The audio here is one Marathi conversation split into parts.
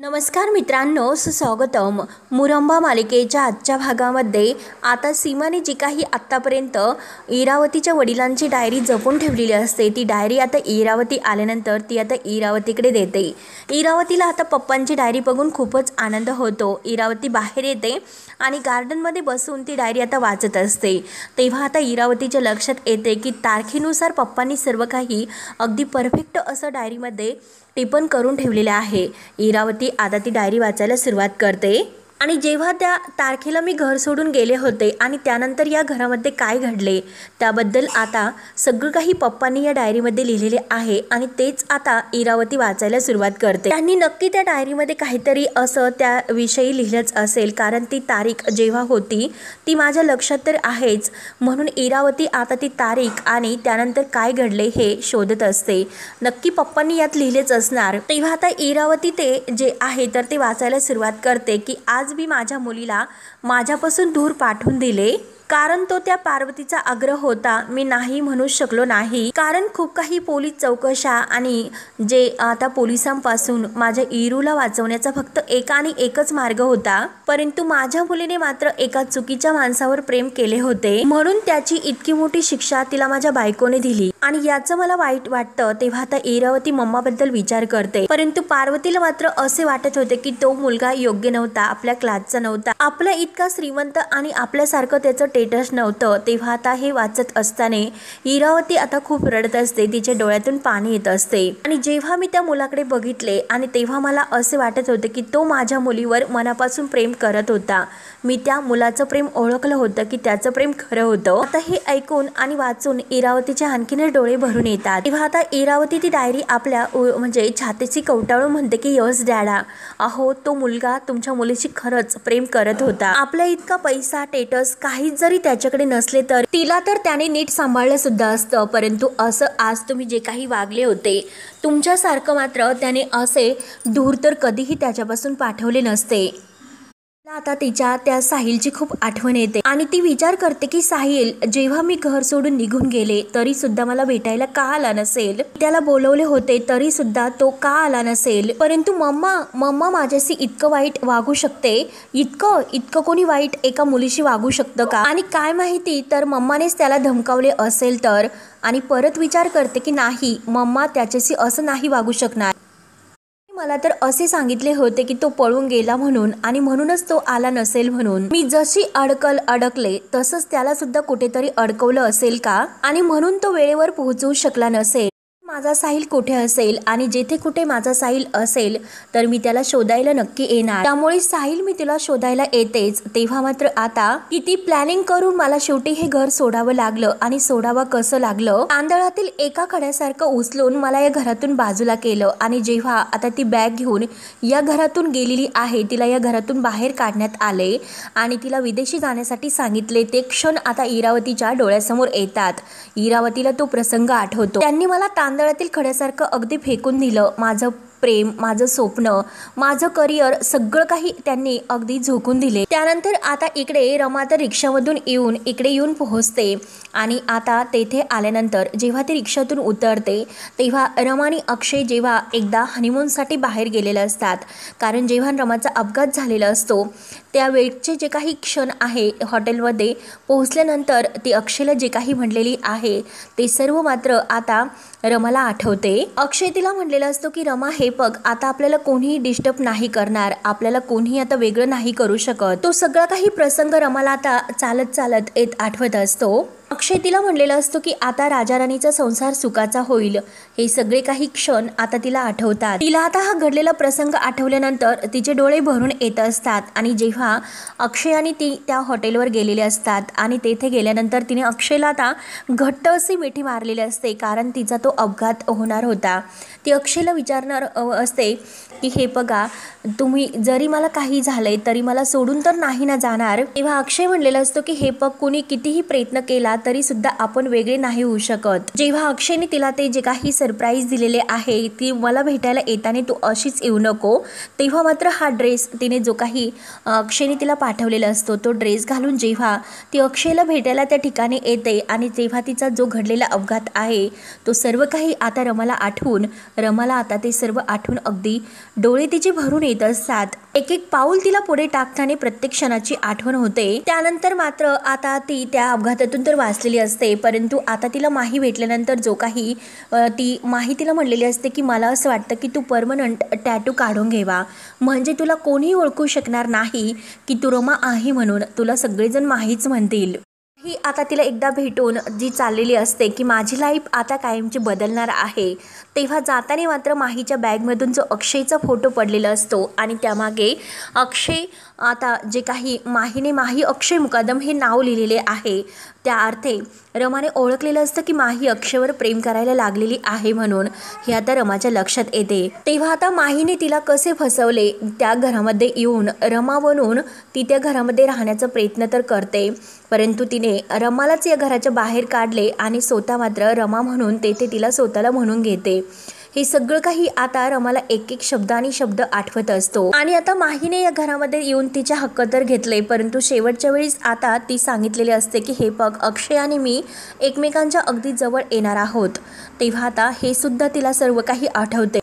नमस्कार मित्रांनो, सुस्वागतम. मुरंबा मालिकेच्या आजच्या भागामध्ये आता सीमाने जी काही आत्तापर्यंत इरावतीच्या वडिलांची डायरी जपून ठेवलेली असते, ती डायरी आता इरावती आल्यानंतर ती आता इरावतीकडे देते. इरावतीला आता पप्पांची डायरी बघून खूपच आनंद होतो. इरावती बाहेर येते आणि गार्डनमध्ये बसून ती डायरी आता वाचत असते. तेव्हा आता इरावतीच्या लक्षात येते की तारखेनुसार पप्पांनी सर्व काही अगदी परफेक्ट असं डायरीमध्ये टिप्पण करून ठेवलेले आहे. इरावती आता ती डायरी वाचायला सुरुवात करते आणि जेव्हा त्या तारखेला मी घर सोडून गेले होते आणि त्यानंतर या घरामध्ये काय घडले त्याबद्दल आता सगळं काही पप्पांनी या डायरीमध्ये लिहिलेले आहे आणि तेच आता इरावती वाचायला सुरुवात करते. त्यांनी नक्की त्या डायरीमध्ये काहीतरी असं त्याविषयी लिहिलंच असेल, कारण ती तारीख जेव्हा होती ती माझ्या लक्षात तर आहेच. म्हणून इरावती आता ती तारीख आणि त्यानंतर काय घडले हे शोधत असते. नक्की पप्पांनी यात लिहिलेच असणार. तेव्हा आता इरावती ते जे आहे तर ते वाचायला सुरुवात करते की आज मी माझ्या मुलीला माझ्यापासून दूर पाठवून दिले, कारण तो त्या पार्वतीचा आग्रह होता. मी नाही म्हणू शकलो नाही, कारण खूप काही पोलीस चौकशा आणि जे आता पोलिसांपासून माझ्या इरूला वाचवण्याचा फक्त एक आणि एकच मार्ग होता. परंतु माझ्या मुलीने मात्र एका चुकीच्या माणसावर प्रेम केले होते, म्हणून त्याची इतकी मोठी शिक्षा तिला माझ्या बायकोने दिली आणि याचं मला वाईट वाटतं. तेव्हा आता इरावती मम्माबद्दल विचार करते, परंतु पार्वतीला मात्र असे वाटत होते की तो मुलगा योग्य नव्हता, आपल्या क्लासचा नव्हता, आपल्या इतका श्रीमंत आणि आपल्यासारखं त्याचं स्टेटस नव्हतं. तेव्हा आता हे वाचत असताना इरावती आता खूप रडत असते. तिच्या डोळ्यातून पाणी येत असते आणि जेव्हा मी त्या मुलाकडे बघितले आणि तेव्हा मला असे वाटत होते की तो माझ्या मुलीवर मनापासून प्रेम करत होता. मी त्या मुलाचं प्रेम ओळखलं होतं की त्याचं प्रेम खरं होतं. आता हे ऐकून आणि वाचून इरावतीच्या आणखीनच डोळे भरून येतात. तेव्हा आता इरावती ती डायरी आपल्या म्हणजे छातीची कवटाळून म्हणते की यस डॅडा, अहो तो मुलगा तुमच्या मुलीशी खरंच प्रेम करत होता. आपल्या इतका पैसा स्टेटस काहीच जरी त्याच्याकडे नसले तर तिला तर त्याने नीट सांभाळलं सुद्धा असतं, परंतु असं आज तुम्ही जे काही वागले होते तुमच्यासारखं मात्र त्याने असे दूर तर कधीही त्याच्यापासून पाठवले नसते. आता तिच्या त्या साहिलची खूप आठवण येते आणि ती विचार करते की साहिल जेव्हा मी घर सोडून निघून गेले तरी सुद्धा मला भेटायला का आला नसेल, त्याला बोलवले होते तरी सुद्धा तो का आला नसेल. परंतु मम्मा माझ्याशी इतकं वाईट वागू शकते, इतकं कोणी वाईट एका मुलीशी वागू शकतं का? आणि काय माहिती तर मम्मानेच त्याला धमकावले असेल तर. आणि परत विचार करते की नाही, मम्मा त्याच्याशी असं नाही वागू शकणार. मला तर असे सांगितले होते की तो पळून गेला म्हणून आणि म्हणूनच तो आला नसेल, म्हणून मी जशी अडकले तसंच त्याला सुद्धा कुठेतरी अडकवलं असेल का, आणि म्हणून तो वेळेवर पोहोचू शकला नसेल. माझा साहिल कुठे असेल आणि जेथे कुठे माझा साहिल असेल तर मी त्याला शोधायला नक्की येणार. त्यामुळे साहिल मी तिला शोधायला येतेच. तेव्हा मात्र आता किती प्लॅनिंग करून मला शेवटी हे घर सोडावं लागलं आणि सोडावं कसं लागलं. तांदळातील एका खड्यासारखं उचलून मला या घरातून बाजूला केलं आणि जेव्हा आता ती बॅग घेऊन या घरातून गेलेली आहे, तिला या घरातून बाहेर काढण्यात आले आणि तिला विदेशी जाण्यासाठी सांगितले, ते क्षण आता इरावतीच्या डोळ्यासमोर येतात. इरावतीला तो प्रसंग आठवतो. त्यांनी मला तांदळातील खड्यासारखं अगदी फेकून दिलं. माझं प्रेम, माझं स्वप्न, माझं करिअर सगळं काही त्यांनी अगदी झोकून दिले. त्यानंतर आता इकडे रमा तर रिक्षामधून इकडे येऊन पोहोचते आणि आता तेथे आल्यानंतर जेव्हा ती रिक्षातून उतरते तेव्हा रमा आणि अक्षय जेव्हा एकदा हनीमूनसाठी बाहेर गेलेले असतात, कारण जेव्हा रमाचा अपघात झालेला असतो त्यावेळचे जे काही क्षण आहे हॉटेलमध्ये पोहोचल्यानंतर ती अक्षयला जे काही म्हणलेली आहे ते सर्व मात्र आता रमाला आठवते. अक्षय तिला म्हणलेला असतो की रमा हे बघ, आता आपल्याला कोणीही डिस्टर्ब नाही करणार, आपल्याला कोणीही आता वेगळं नाही करू शकत. तो सगळा काही प्रसंग रमाला आता चालत येत आठवत असतो. अक्षय तिला म्हणलेला असतो की आता राजा राणीचा संसार सुखाचा होईल. हे सगळे काही क्षण आता तिला आठवतात. तिला आता हा घडलेला प्रसंग आठवल्यानंतर तिचे डोळे भरून येत असतात आणि जेव्हा अक्षय आणि ती त्या हॉटेलवर गेलेले असतात आणि तेथे गेल्यानंतर तिने अक्षयला आता घट्ट अशी मिठी मारलेली असते, कारण तिचा तो अपघात होणार होता. ती अक्षयला विचारणार असते की हे बघा, तुम्ही जरी मला काही झालंय तरी मला सोडून तर नाही ना जाणार. तेव्हा अक्षय म्हणलेला असतो की हे बघ, कोणी कितीही प्रयत्न केला तरी सुद्धा आपण वेगळे नाही होऊ शकत. जेव्हा अक्षयने तिला ते जे काही सरप्राईज दिलेले आहे, ती मला भेटायला येताना तू अशीच येऊ नको, तेव्हा मात्र हा ड्रेस तिने जो काही अक्षयने तिला पाठवलेला असतो तो ड्रेस घालून जेव्हा ती अक्षयला भेटायला त्या ठिकाणी येते आणि तेव्हा तिचा जो घडलेला अपघात आहे तो सर्व काही आता रमाला आता ते सर्व आठवून अगदी डोळे तिचे भरून येत असतात। एक एक पाऊल तिला पुढे टाकताना प्रत्येक क्षणाची आठवण होते। त्यानंतर मात्र आता ती त्या अपघातातून तर वाचलेली असते, परंतु आता तिला माही भेटल्यानंतर जो काही ती माही तिला म्हणलेली असते की मला असं वाटतं की तू परमनंट टॅटू काढून घेवा, म्हणजे तुला कोणीही ओळखू शकणार नाही की तू रमा आहे म्हणून, तुला सगळेजण माहीच म्हणतील। ही आता तिला एकदा भेटून जी चाललेली असते की माझी लाईफ आता कायमची बदलणार आहे, तेव्हा जाताना मात्र माहीच्या बॅगमधून जो अक्षयचा फोटो पडलेला असतो आणि त्यामागे अक्षय आता जे काही माही अक्षय मुकादम हे नाव लिहिलेले आहे, त्या अर्थे रमाने ओळखलेलं असतं की माही अक्षयवर प्रेम करायला लागलेली आहे म्हणून। हे आता रमाच्या लक्षात येते। तेव्हा आता माहीने तिला कसे फसवले त्या घरामध्ये येऊन रमा बनून ती त्या घरामध्ये राहण्याचा प्रयत्न तर करते, परंतु तिने रमालाच या घराच्या बाहेर काढले आणि स्वतः मात्र रमा म्हणून तेथे तिला स्वतःला म्हणून घेते। हे सगळं काही आता रमाला एक एक शब्द आणि शब्द आठवत असतो आणि आता माहीने या घरामध्ये येऊन तिचे हक्क तर घेतले, परंतु शेवटच्या वेळेस आता ती सांगितलेली असते की हे बघ अक्षय आणि मी एकमेकांच्या अगदी जवळ येणार आहोत। तेव्हा आता हे सुद्धा तिला सर्व काही आठवते।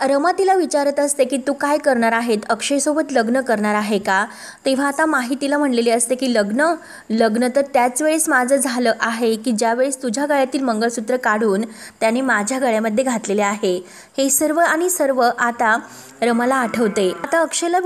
रमा तिला विचारत असते की तू काय करणार आहेत, अक्षयसोबत लग्न करणार आहे का? तेव्हा आता माही तिला म्हणलेली असते की लग्न तर त्याच वेळेस माझं झालं आहे की ज्या वेळेस तुझ्या गळ्यातील मंगळसूत्र काढून त्याने माझ्या गळ्यामध्ये घातलेले आहे। हे सर्व आणि सर्व आता रमाला आठवते। आता अक्षयला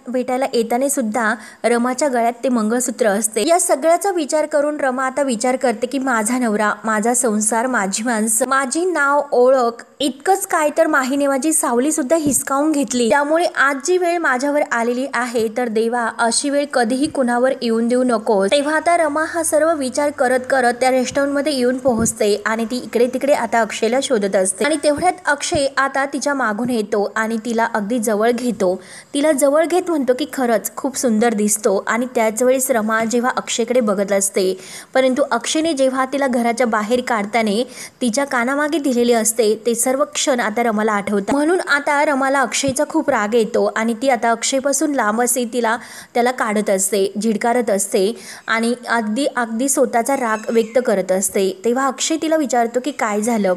भेटायला येताना सुद्धा रमाच्या गळ्यात ते मंगळसूत्र असते। या सगळ्याचा विचार करून रमा आता विचार करते की माझा नवरा, माझा संसार, माझी माणसं, माझी नाव, ओळख, इतकंच काय तर माहीने माझी सावली सुद्धा हिसकावून घेतली। त्यामुळे आज जी वेळ माझ्यावर आलेली आहे तर देवा अशी वेळ कधीही कुणावर येऊन देऊ नको। तेव्हा आता रमा हा सर्व विचार करत करत त्या रेस्टॉरंट मध्ये येऊन पोहोचते आणि ती इकडे तिकडे आता अक्षयला शोधत असते आणि तेवढ्यात अक्षय आता तिच्या मागून येतो आणि तिला अगदी जवळ घेतो। तिला जवळ घेत म्हणतो की खरंच खूप सुंदर दिसतो आणि त्याच वेळेस रमा जेव्हा अक्षयकडे बघत असते, परंतु अक्षयने जेव्हा तिला घराच्या बाहेर काढताना तिच्या कानामागे दिलेले असते ते सर्व क्षण आता रमाला आठवतात। म्हणून आता रमाला अक्षयचा खूप राग येतो आणि ती आता अक्षयपासून लांब असे त्याला काढत असते, झिडकारत असते आणि अगदी स्वतःचा राग व्यक्त करत असते। तेव्हा अक्षय तिला विचारतो की काय झालं?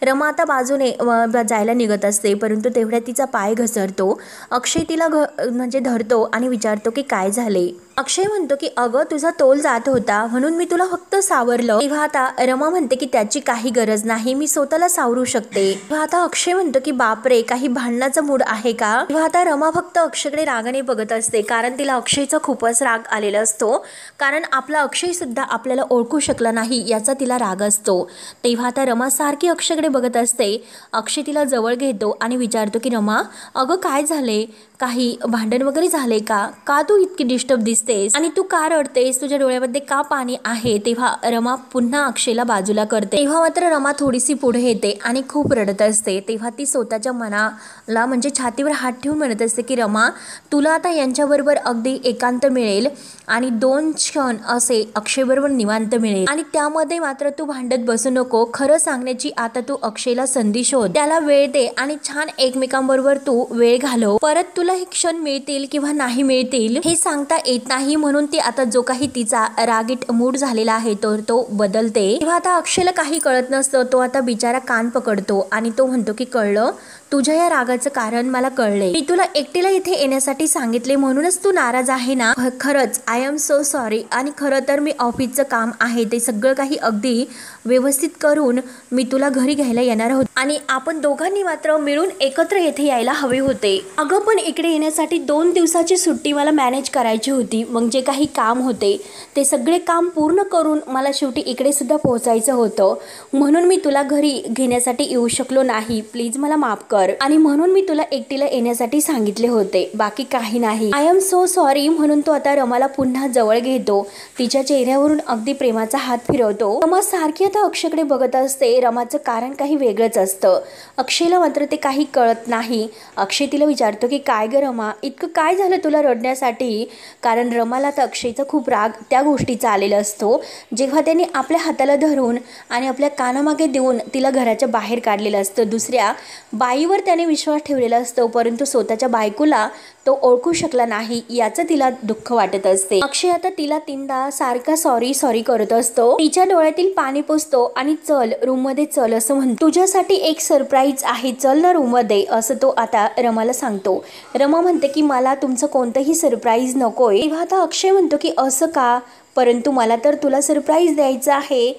रमा आता बाजूने जायला निघत असते, परंतु तेवढ्यात तिचा पाय घसरतो। अक्षय तिला म्हणजे धरतो आणि विचारतो की काय झाले? अक्षय म्हणतो की अगं तुझा तोल जात होता म्हणून मी तुला फक्त सावरलं। तेव्हा आता रमा म्हणते की त्याची काही गरज नाही, मी स्वतःला सावरू शकते। तेव्हा आता अक्षय म्हणतो की बापरे काही भांडणाचा मूड आहे का? तेव्हा आता रमा फक्त अक्षयकडे रागाने बघत असते, कारण तिला अक्षयचा खूपच राग आलेला असतो, कारण आपला अक्षय सुद्धा आपल्याला ओळखू शकला नाही याचा तिला राग असतो। तेव्हा आता रमा सारखी अक्षयकडे बघत असते। अक्षय तिला जवळ घेतो आणि विचारतो की रमा अगं काय झाले, काही भांडण वगैरे झाले का तू इतकी डिस्टर्ब दिसतेस आणि तू का रडतेस, तुझ्या डोळ्यामध्ये का पाणी आहे? तेव्हा रमा पुन्हा अक्षयला बाजूला करते। तेव्हा मात्र रमा थोडीशी पुढे येते आणि खूप रडत असते। तेव्हा ती स्वतःच्या मनाला म्हणजे छातीवर हात ठेवून म्हणत असते की रमा तुला आता यांच्याबरोबर अगदी एकांत मिळेल आणि 2 क्षण असे अक्षयबरोबर निवांत मिळेल आणि त्यामध्ये मात्र तू भांडत बसू नको। खरं सांगण्याची आता तू अक्षयला संधी शोध, त्याला वेळ दे आणि छान एकमेकांबरोबर तू वेळ घालव। परत तुला हे क्षण मिळतील किंवा नाही मिळतील हे सांगता येत नाही, म्हणून ती आता जो काही तिचा रागीट मूड झालेला आहे तो बदलते। तेव्हा आता अक्षयला काही कळत नसतं, तो आता बिचारा कान पकडतो आणि तो म्हणतो की कळलं, तुझ्या या रागाचं कारण मला कळले, मी तुला एकटीला इथे येण्यासाठी सांगितले म्हणूनच तू नाराज आहे ना? खरंच आय एम सो सॉरी, आणि खरं तर मी ऑफिसचं काम आहे ते सगळं काही अगदी व्यवस्थित करून मी तुला घरी घ्यायला येणार आहोत आणि आपण दोघांनी मात्र मिळून एकत्र येथे यायला हवे होते। अगं पण इकडे येण्यासाठी 2 दिवसाची सुट्टी मला मॅनेज करायची होती, मग जे काही काम होते ते सगळे काम पूर्ण करून मला शेवटी इकडे सुद्धा पोहोचायचं होतं, म्हणून मी तुला घरी घेण्यासाठी येऊ शकलो नाही, प्लीज मला माफ कर आणि म्हणून मी तुला एकटीला येण्यासाठी सांगितले होते, बाकी काही नाही। आय एम सो सॉरी म्हणून तो आता रमाला पुन्हा जवळ घेतो, तिच्या चेहऱ्यावरून अगदी प्रेमाचा हात फिरवतो। रमा सारखी आता अक्षयकडे बघत असते, रमाचं कारण काही वेगळंच असतं, अक्षयला मात्र ते काही कळत नाही। अक्षय तिला विचारतो की काय ग रमा, इतकं काय झालं तुला रडण्यासाठी? कारण रमाला तर अक्षयचा खूप राग त्या गोष्टीचा आलेला असतो, जेव्हा त्याने आपल्या हाताला धरून आणि आपल्या कानामागे देऊन तिला घराच्या बाहेर काढलेलं असतं, दुसऱ्या बाईवर साहिलवर त्याने विश्वास ठेवलेला असतो, परंतु स्वतःच्या बायकोला तो ओळखू शकला नाही याचं तिला दुःख वाटत असते. अक्षय आता तिला तीनदा सारखा सॉरी सॉरी करत असतो. तिच्या डोळ्यातील पाणी पुसतो आणि चल रूम मध्ये चल असं म्हणतो. तुझ्यासाठी एक सरप्राईज आहे, चल ना रूम मध्ये असं तो आता रमाला सांगतो. रमा म्हणते की मला तुमचं कोणतंही सरप्राईज नकोय. तेव्हा आता अक्षय म्हणतो की असं का, परंतु मला तर तुला सरप्राईज द्यायचं आहे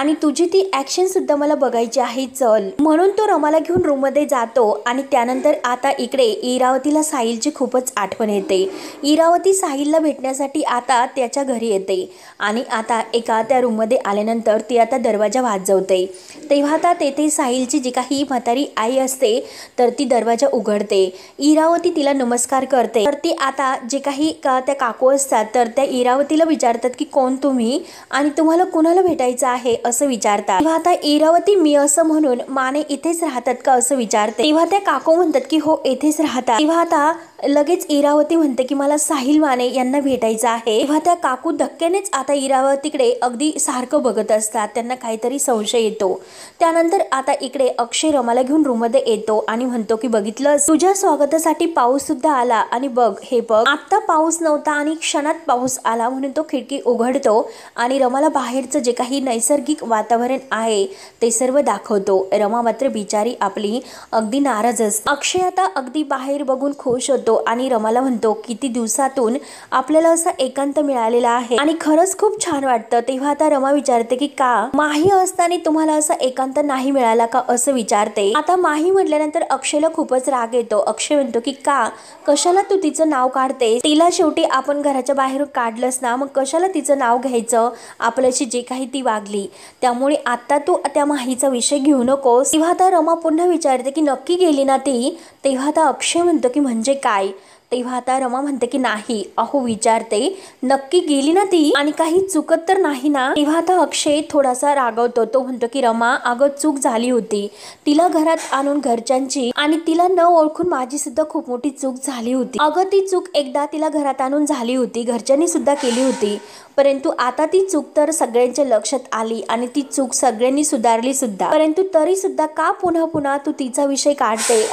आणि तुझी ती ॲक्शन सुद्धा मला बघायची आहे, चल. म्हणून तो रमाला घेऊन रूममध्ये जातो आणि त्यानंतर आता इकडे इरावतीला साहिलची खूपच आठवण येते. इरावती साहिलला भेटण्यासाठी आता त्याच्या घरी येते आणि आता एका त्या रूममध्ये आल्यानंतर ती आता दरवाजा वाजवते. तेव्हा आता तेथे साहिलची जी काही म्हातारी आई असते तर ती दरवाजा उघडते. इरावती तिला नमस्कार करते. तर ती आता जे काही त्या काकू असतात तर त्या इरावतीला विचारतात की कोण तुम्ही आणि तुम्हाला कुणाला भेटायचं आहे असं विचारतात. तेव्हा आता इरावती मी असं म्हणून माने इथेच राहतात का असं विचारते. तेव्हा त्या काकू म्हणतात की हो इथेच राहतात. तेव्हा आता लगेच इरावती म्हणते की मला साहिल माने यांना भेटायचं आहे. तेव्हा त्या काकू धक्क्यानेच आता इरावतीकडे अगदी सारखं बघत असतात. त्यांना काहीतरी संशय येतो. त्यानंतर आता इकडे अक्षय रमाला घेऊन रूममध्ये येतो आणि म्हणतो की बघितलं तुझ्या स्वागतासाठी पाऊस सुद्धा आला आणि बघ हे बघ आता पाऊस नव्हता आणि क्षणात पाऊस आला. म्हणून तो खिडकी उघडतो आणि रमाला बाहेरचं जे काही नैसर्गिक वातावरण आहे ते सर्व दाखवतो. रमा मात्र बिचारी आपली अगदी नाराज असते. अक्षय आता अगदी बाहेर बघून खुश होतो आणि रमाला म्हणतो किती दिवसातून आपल्याला असा एकांत मिळालेला आहे आणि खरंच खूप छान वाटतं. तेव्हा आता रमा विचारते की का माही असताना तुम्हाला असा एकांत नाही मिळाला का असं विचारते. आता माही म्हटल्यानंतर अक्षयला खूपच राग येतो. अक्षय म्हणतो की का कशाला तू तिचं नाव काढते, तिला शेवटी आपण घराच्या बाहेर काढलंस ना, मग कशाला तिचं नाव घ्यायचं, आपल्याशी जे काही ती वागली त्यामुळे आता तू त्या माहीचा विषय घेऊ नकोस. तेव्हा आता रमा पुन्हा विचारते की नक्की गेली ना ती. तेव्हा आता अक्षय म्हणतो की म्हणजे काय. तेव्हा आता रमा म्हणते की नाही, अहो विचारते नक्की गेली ना ती आणि काही चुकत तर नाही ना. तेव्हा आता अक्षय थोडासा रागवतो. तो म्हणतो की रमा अगं चूक झाली होती, तिला घरात आणून घरच्यांची आणि तिला न ओळखून माझी सुद्धा खूप मोठी चूक झाली होती. अगं ती चूक एकदा तिला घरात आणून झाली होती, घरच्यांनी सुद्धा केली होती, परंतु आता ती चूक तर सगळ्यांच्या लक्षात आली आणि ती चूक सगळ्यांनी सुधारली सुद्धा, परंतु तरी सुद्धा का पुन्हा पुन्हा तू तिचा विषय काढते.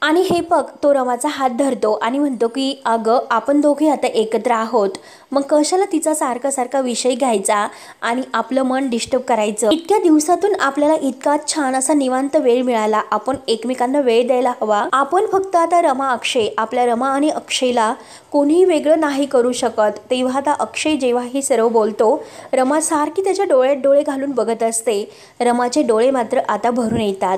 आणि हे बघ तो रमाचा हात धरतो आणि म्हणतो की अगं आपण दोघे आता एकत्र आहोत, मग कशाला तिचा सारखा सारखा विषय घ्यायचा आणि आपलं मन डिस्टर्ब करायचं. इतक्या दिवसातून आपल्याला इतका छान असा निवांत वेळ मिळाला, आपण एकमेकांना वेळ द्यायला हवा. आपण फक्त आता रमा अक्षय, आपल्या रमा आणि अक्षयला कोणीही वेगळं नाही करू शकत. तेव्हा आता अक्षय जेव्हा हे सर्व बोलतो रमा सारखी त्याच्या डोळ्यात डोळे घालून बघत असते. रमाचे डोळे मात्र आता भरून येतात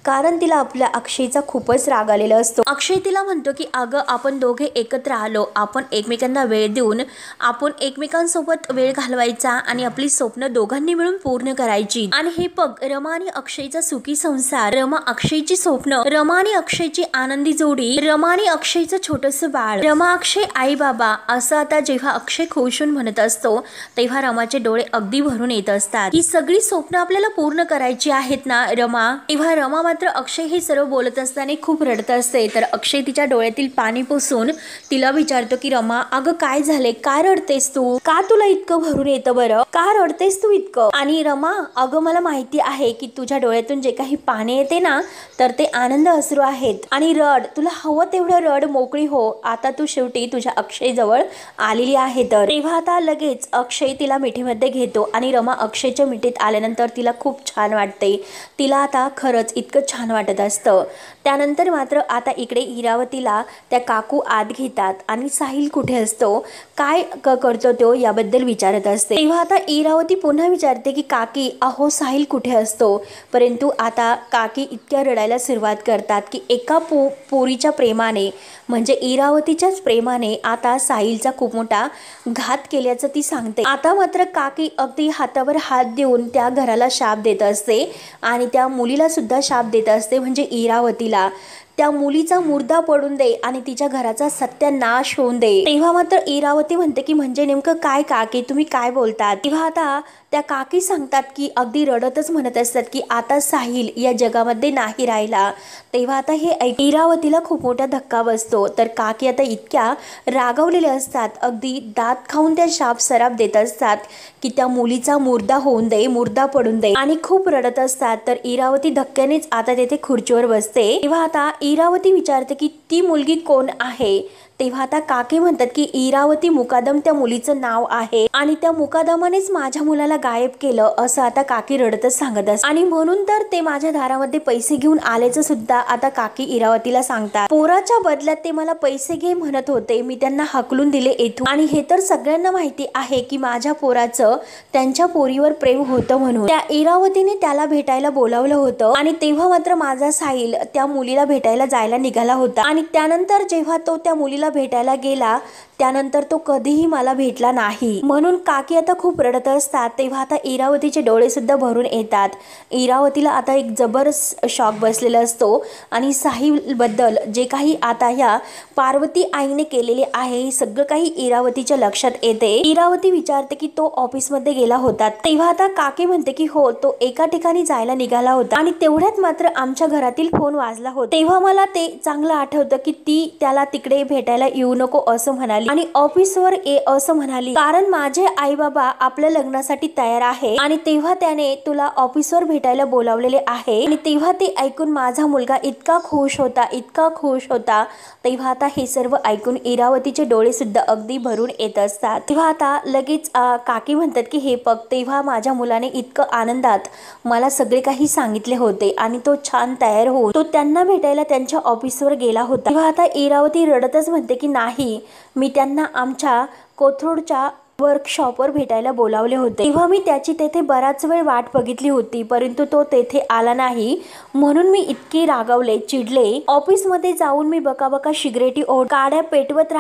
कारण तिला आपल्या अक्षयचा खूपच राग आलेला असतो. अक्षय तिला म्हणतो की अगं आपण दोघे एकत्र आलो, आपण एकमेकांना वेळ देऊन आपण एकमेकांसोबत वेळ घालवायचा आणि आपली स्वप्न दोघांनी मिळून पूर्ण करायची. आणि हे बघ रमा आणि अक्षयचा सुखी संसार, रमा अक्षयची स्वप्न, रमा आणि अक्षयची आनंदी जोडी, रमा आणि अक्षयचं छोटंसं बाळ, रमा अक्षय आई बाबा, असं आता जेव्हा अक्षय खुश होऊन म्हणत असतो तेव्हा रमाचे डोळे अगदी भरून येत असतात. ही सगळी स्वप्न आपल्याला पूर्ण करायची आहेत ना रमा. तेव्हा रमा मात्र अक्षय हे सर्व बोलत असताना खूप रडत असते. तर अक्षय तिच्या डोळ्यातील पाणी पुसून तिला विचारतो की रमा अगं काय झाले, काय रडतेस तू, का तुला इतकं भरून येतं बरं, का रडतेस तू इतकं. आणि रमा अगं मला माहिती आहे की तुझ्या डोळ्यातून जे काही पाणी येते ना तर ते आनंद अश्रू आहेत आणि रड, तुला हवं तेवढं रड, मोकळी हो, आता तू शेवटी तुझ्या अक्षय जवळ आलेली आहे. तर तेव्हा आता लगेच अक्षय तिला मिठीमध्ये घेतो आणि रमा अक्षयच्या मिठीत आल्यानंतर तिला खूप छान वाटते. तिला आता खरंच इतकं छान वाटत असतं. त्यानंतर मात्र आता इकडे इरावतीला त्या काकू आत घेतात आणि साहिल कुठे असतो, काय करतो तो याबद्दल विचारत असते. तेव्हा आता इरावती पुन्हा विचारते की काकी अहो साहिल कुठे असतो, परंतु आता काकी इतक्या रडायला सुरुवात करतात की एका पोरीच्या प्रेमाने म्हणजे इरावतीच्याच प्रेमाने आता साहिलचा खूप मोठा घात केल्याचं ती सांगते. आता मात्र काकी अगदी हातावर हात देऊन त्या घराला शाप देत असते आणि त्या मुलीला सुद्धा शाप देत असते म्हणजे इरावतीला. त्या मुलीचा मुर्दा पडून दे आणि तिच्या घराचा सत्यानाश होऊन दे। तेव्हा मात्र इरावती म्हणते की म्हणजे नेमकं काय काकी, तुम्ही काय बोलतात? तेव्हा आता त्या काकी सांगतात की अगदी रडतच म्हणत असतात की आता साहिल या जगामध्ये नाही राहिला। तेव्हा आता हे इरावतीला खूप मोठा धक्का बसतो। तर काकी आता इतक्या रागवलेल्या असतात, अगदी दात खाऊन त्या शाप सराप देत असतात की त्या मुलीचा मुर्दा होऊन दे, मुर्दा पडून दे, आणि खूप रडत असतात। तर इरावती धक्क्यानेच आता तेथे खुर्चीवर बसते। तेव्हा आता इरावती विचारते की ती मुलगी कोण आहे? तेव्हा आता काकी म्हणतात की इरावती मुकादम त्या मुलीचं नाव आहे आणि त्या मुकादमानेच माझ्या मुलाला गायब केलं, असं आता काकी रडतच सांगत असतात। आणि म्हणून तर ते माझ्या दारामध्ये पैसे घेऊन आल्याचं सुद्धा आता काकी इरावतीला सांगतात। पोराच्या बदल्यात ते मला पैसे घे म्हणत होते, मी त्यांना हकलून दिले येथून, आणि हे तर सगळ्यांना माहिती आहे की माझ्या पोराचं त्यांच्या पोरीवर प्रेम होतं म्हणून त्या इरावतीने त्याला भेटायला बोलावलं होतं। आणि तेव्हा मात्र माझा साहिल त्या मुलीला भेटायला जायला निघाला होता आणि त्यानंतर जेव्हा तो त्या मुलीला भेटायला गेला त्यानंतर तो कधीही मला भेटला नाही, म्हणून काकी आता खूप रडत असतात। तेव्हा आता इरावतीचे डोळे सुद्धा भरून येतात। इरावतीला आता एक जबरदस्त शॉक बसलेला असतो आणि साहिल बद्दल जे काही आता ह्या पार्वती आईने केलेले आहे हे सगळं काही इरावतीच्या लक्षात येते। इरावती विचारते की तो ऑफिस मध्ये गेला होता? तेव्हा आता काकी म्हणते की हो, तो एका ठिकाणी जायला निघाला होता आणि तेवढ्यात मात्र आमच्या घरातील फोन वाजला होता। तेव्हा मला ते चांगलं आठवतं की ती त्याला तिकडे भेटायला येऊ नको असं म्हणाली आणि ऑफिसवर ये असं म्हणाली, कारण माझे आई बाबा आपल्या लग्नासाठी तयार आहे आणि तेव्हा त्याने तुला ऑफिसवर भेटायला बोलावलेले आहे। आणि तेव्हा ते ऐकून माझा मुलगा इतका खुश होता, इतका खुश होता। तेव्हा आता हे सर्व ऐकून इरावतीचे डोळे सुद्धा अगदी भरून येत असतात। तेव्हा आता लगेच काकी म्हणतात की हे बघ, तेव्हा माझ्या मुलाने इतकं आनंदात मला सगळे काही सांगितले होते आणि तो छान तयार होऊन तो त्यांना भेटायला त्यांच्या ऑफिसवर गेला होता। तेव्हा आता इरावती रडतच म्हणते की नाही, मी त्यांना आमच्या कोथरूडच्या वर्कशॉपवर भेटायला बोलावले होते, तेव्हा मी त्याची तेथे बराच वेळ वाट बघितली होती, परंतु तो तेथे आला नाही, म्हणून मी इतकी रागावले, चिडले। ऑफिस मध्ये जाऊन मी बका सिगरेटी काड्या पेटवत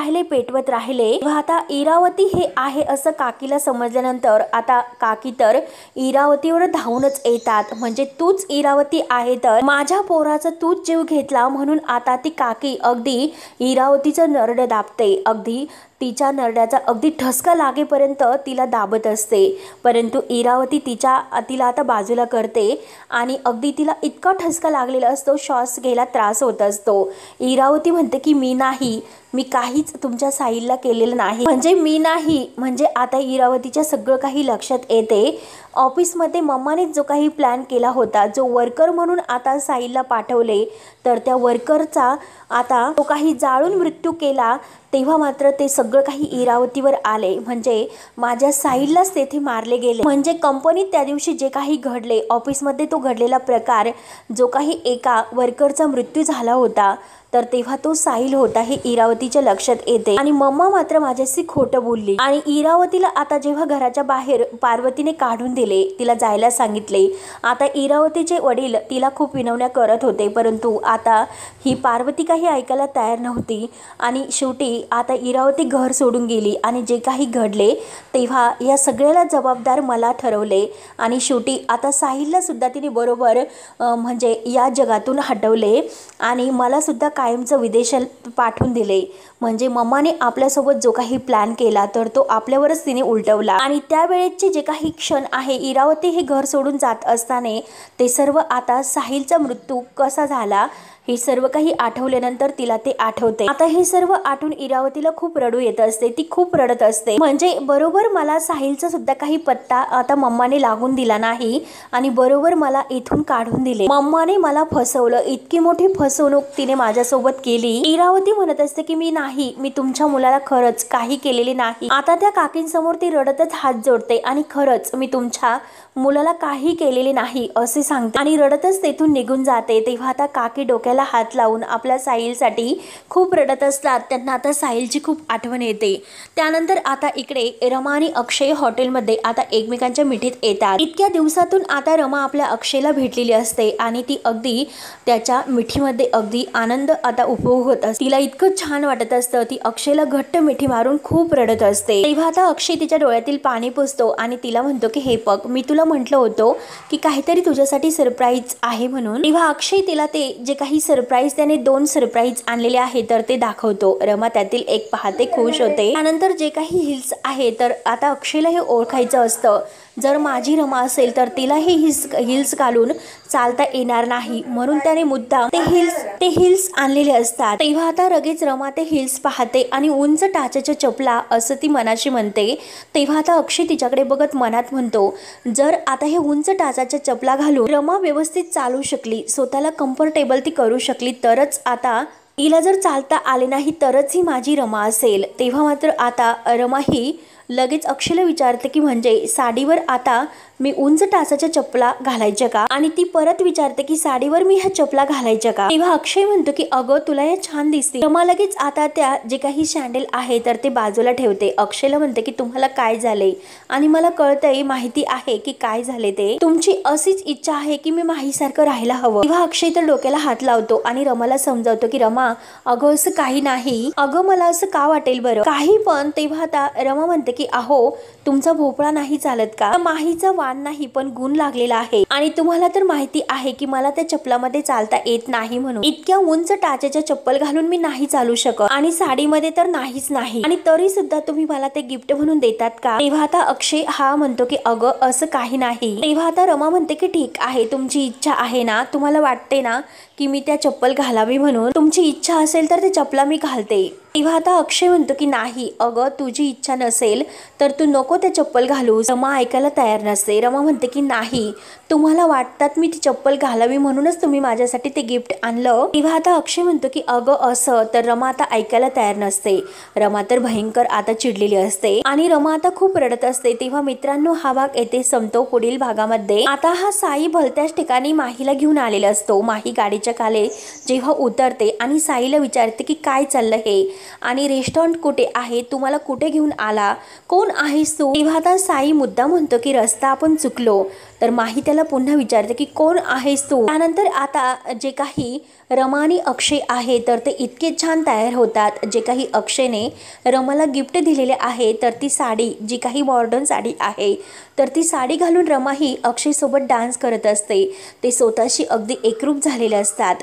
राहिले। आता इरावती हे आहे असं काकीला समजल्यानंतर आता काकी तर इरावतीवर धावूनच येतात, म्हणजे तूच इरावती आहे, तर माझ्या पोराचा तूच जीव घेतला, म्हणून आता ती काकी अगदी इरावतीचं नरड दाबते, अगदी तिच्या नरड्याचा अगदी ठसका लागेपर्यंत तिला दाबत असते। परंतु इरावती तिला आता बाजूला करते आणि अगदी तिला इतका ठसका लागलेला असतो, श्वास घ्यायला त्रास होत असतो। इरावती म्हणते की मी काहीच तुमच्या साहिलला केलेलं नाही, म्हणजे आता इरावतीच्या सगळं काही लक्षात येते। ऑफिसमध्ये मम्माने जो काही प्लॅन केला होता, जो वर्कर म्हणून आता साहिलला पाठवले, तर त्या वर्करचा आता तो काही जाळून मृत्यू केला, तेव्हा मात्र ते सगळं काही इरावतीवर आले, म्हणजे माझ्या साहिललाच तेथे मारले गेले। म्हणजे कंपनीत त्या दिवशी जे काही घडले, ऑफिसमध्ये तो घडलेला प्रकार, जो काही एका वर्करचा मृत्यू झाला होता, तर तेव्हा तो साहिल होता हे इरावतीच्या लक्षात येते। आणि मम्मा मात्र माझ्याशी खोटं बोलली आणि इरावतीला आता जेव्हा घराच्या बाहेर पार्वतीने काढून दिले, तिला जायला सांगितले, आता इरावतीचे वडील तिला खूप विनवण्या करत होते, परंतु आता ही पार्वती काही ऐकायला तयार नव्हती आणि शेवटी आता इरावती घर सोडून गेली आणि जे काही घडले तेव्हा या सगळ्याला जबाबदार मला ठरवले आणि शेवटी आता साहिलला सुद्धा तिने बरोबर म्हणजे या जगातून हटवले आणि मला सुद्धा कायमचं विदेशात पाठवून दिले। म्हणजे मम्माने आपल्यासोबत जो काही प्लॅन केला तर तो आपल्यावरच तिने उलटवला आणि त्यावेळेचे जे काही क्षण आहे, इरावती हे घर सोडून जात असताना ते सर्व आता साहिलचा मृत्यू कसा झाला हे सर्व काही आठवल्यानंतर तिला ते आठवते। आता हे सर्व आठवून इरावतीला खूप रडू येत असते, ती खूप रडत असते, म्हणजे बरोबर मला साहिलचा सुद्धा काही पत्ता आता मम्माने लागून दिला नाही आणि बरोबर मला इथून काढून दिले। मम्माने मला फसवलं, इतकी मोठी फसवणूक तिने माझ्यासोबत केली। इरावती म्हणत असते की मी तुमच्या मुलाला खरंच काही केलेले नाही। आता त्या काकींसमोर ती रडतच हात जोडते आणि खरंच मी तुमच्या मुलाला काही केलेले नाही असे सांगते आणि रडतच तेथून निघून जाते। तेव्हा आता काकी डोक्याला हात लावून आपल्या साहिलसाठी खूप रडत असतात, त्यांना आता साहिलची खूप आठवण येते। त्यानंतर आता इकडे रमा आणि अक्षय हॉटेलमध्ये आता एकमेकांच्या मिठीत येतात। इतक्या दिवसातून आता रमा आपल्या अक्षयला भेटलेली असते आणि ती अगदी त्याच्या मिठीमध्ये अगदी आनंद आता उपभोग होत असते, तिला इतकं छान वाटत असतं, ती अक्षयला घट्ट मिठी मारून खूप रडत असते। तेव्हा आता अक्षय तिच्या डोळ्यातील पाणी पुसतो आणि तिला म्हणतो की हे बघ, मी तुला म्हटलं होतं की काहीतरी तुझ्यासाठी सरप्राईज आहे म्हणून। तेव्हा अक्षय तिला ते जे काही सरप्राईज त्याने 2 सरप्राईज आणलेले आहे तर ते दाखवतो. रमा त्यातील एक पाहते खुश होते. त्यानंतर जे काही हिल्स आहे तर आता अक्षयला हे ओळखायचं असतं. जर माझी रमा असेल तर तिला हे हिल्स घालून चालता येणार नाही, म्हणून त्याने मुद्दाम ते हिल्स आणलेले असतात. तेव्हा आता लगेच रमा ते हिल्स पाहते आणि उंच टाचाच्या चपला असं ती मनाशी म्हणते. तेव्हा आता अक्षय तिच्याकडे बघत मनात म्हणतो, जर आता हे उंच टाचाच्या चपला घालून रमा व्यवस्थित चालू शकली, स्वतःला कम्फर्टेबल ती करू शकली, तरच आता हिला जर चालता आले नाही तरच ही माझी रमा असेल. तेव्हा मात्र आता रमा ही लगेच अक्षयला विचारते की म्हणजे साडीवर आता मी उंच टाचाच्या चपला घालायच्या का, आणि ती परत विचारते की साडीवर मी ह्या चपला घालायच्या का. तेव्हा अक्षय म्हणतो की अगं तुला या छान दिसते. रमा लगेच आता त्या जे काही सँडल आहे तर ते बाजूला ठेवते. अक्षयला म्हणते की तुम्हाला काय झाले, आणि मला कळतंय, माहिती आहे की काय झाले ते, तुमची अशीच इच्छा आहे की मी माहीसारखं राहायला हवं. तेव्हा अक्षय तर डोक्याला हात लावतो आणि रमाला समजावतो की रमा अगं असं काही नाही, अगं मला असं का वाटेल बरं काही पण. तेव्हा आता रमा म्हणते की अहो तुमचा भोपळा नाही चालत का, माहीचा वाण नाही पण गुण लागलेला आहे, आणि तुम्हाला तर माहिती आहे की मला त्या चप्पलामध्ये चालता येत नाही, म्हणून इतक्या उंच टाचेच्या चप्पल घालून मी नाही चालू शकत, आणि साडीमध्ये तर नाहीच नाही, आणि तरी सुद्धा तुम्ही मला ते गिफ्ट म्हणून देतात का. तेव्हा आता अक्षय हा म्हणतो की अगं असं काही नाही. तेव्हा आता रमा म्हणते की ठीक आहे, तुमची इच्छा आहे ना, तुम्हाला वाटते ना की मी त्या चप्पल घालावी, म्हणून तुमची इच्छा असेल तर ते चपला मी घालते. तेव्हा आता अक्षय म्हणतो की नाही अगं तुझी इच्छा नसेल तर तू नको ते चप्पल घालू. रमा ऐकायला तयार नसते. रमा म्हणते की नाही, तुम्हाला वाटतात मी ती चप्पल घालावी म्हणूनच तुम्ही माझ्यासाठी ते गिफ्ट आणलं. तेव्हा आता अक्षय म्हणतो की अगं असं, तर रमा आता ऐकायला तयार नसते. रमा तर भयंकर आता चिडलेली असते आणि रमा आता खूप रडत असते. तेव्हा मित्रांनो हा भाग येथे संपतो. पुढील भागामध्ये आता हा साई भलत्याच ठिकाणी माहीला घेऊन आलेला असतो. माही गाडीच्या खाली जेव्हा उतरते आणि साईला विचारते की काय चाललं हे, आणि रेस्टॉरंट कुठे आहे, तुम्हाला कुठे घेऊन आला, कोण आहेस तू. तेव्हा आता साई मुद्दा म्हणतो की रस्ता आपण चुकलो. तर माही त्याला पुन्हा विचारते की कोण आहेस तू. त्यानंतर आता जे काही रमा आणि अक्षय आहे तर ते इतके छान तयार होतात. जे काही अक्षयने रमाला गिफ्ट दिलेले आहे तर ती साडी, जी काही मॉडर्न साडी आहे तर ती साडी घालून रमा ही अक्षय सोबत डान्स करत असते. ते स्वतःशी अगदी एकरूप झालेले असतात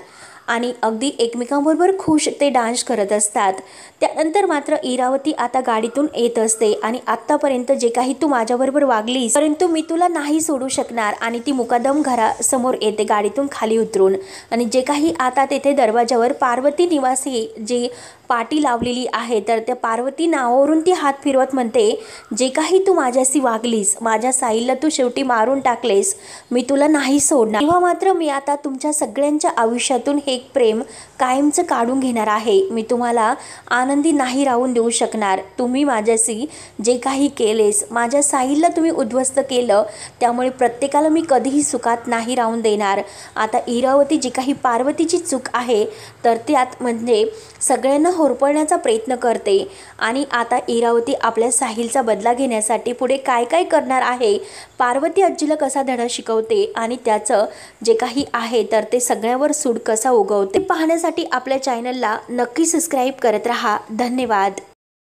आणि अगदी एकमेकांबरोबर खुश ते डान्स करत असतात. त्यानंतर मात्र इरावती आता गाडीतून येत असते आणि आत्तापर्यंत जे काही तू माझ्याबरोबर वागलीस, परंतु मी तुला नाही सोडू शकणार, आणि ती मुकादम घरासमोर येते गाडीतून खाली उतरून. आणि जे काही आता तेथे दरवाजावर पार्वती निवासी जी पाटी लावलेली आहे तर त्या पार्वती नावावरून ती हात फिरवत म्हणते, जे काही तू माझ्याशी वागलीस, माझ्या साईला तू शेवटी मारून टाकलेस, मी तुला नाही सोडणार. तेव्हा मात्र मी आता तुमच्या सगळ्यांच्या आयुष्यातून हे प्रेम कायमचं काढून घेणार आहे. मी तुम्हाला आनंदी नाही राहून देऊ शकणार. तुम्ही माझ्याशी जे काही केलेस, माझ्या साईला तुम्ही उद्ध्वस्त केलं, त्यामुळे प्रत्येकाला मी कधीही सुखात नाही राहून देणार. आता इरावती जी काही पार्वतीची चूक आहे तर त्यात म्हणजे सगळ्यांना होरपळण्याचा प्रयत्न करते, आणि आता इरावती आपल्या साहिलचा बदला घेण्यासाठी पुढे काय काय करणार आहे, पार्वती आजीला कसा धडा शिकवते आणि त्याचं जे काही आहे तर ते सगळ्यावर सूड कसा उगवते, पाहण्यासाठी आपल्या चॅनलला नक्की सबस्क्राईब करत राहा. धन्यवाद.